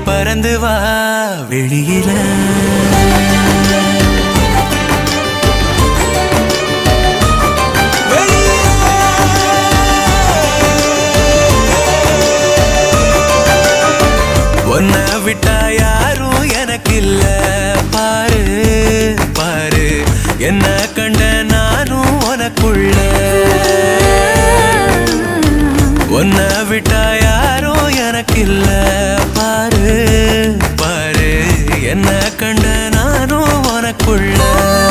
பறந்து வா வெளியில. ஒன்ன விட்டா யாரும் எனக்கு இல்ல பாரு பாரு என்ன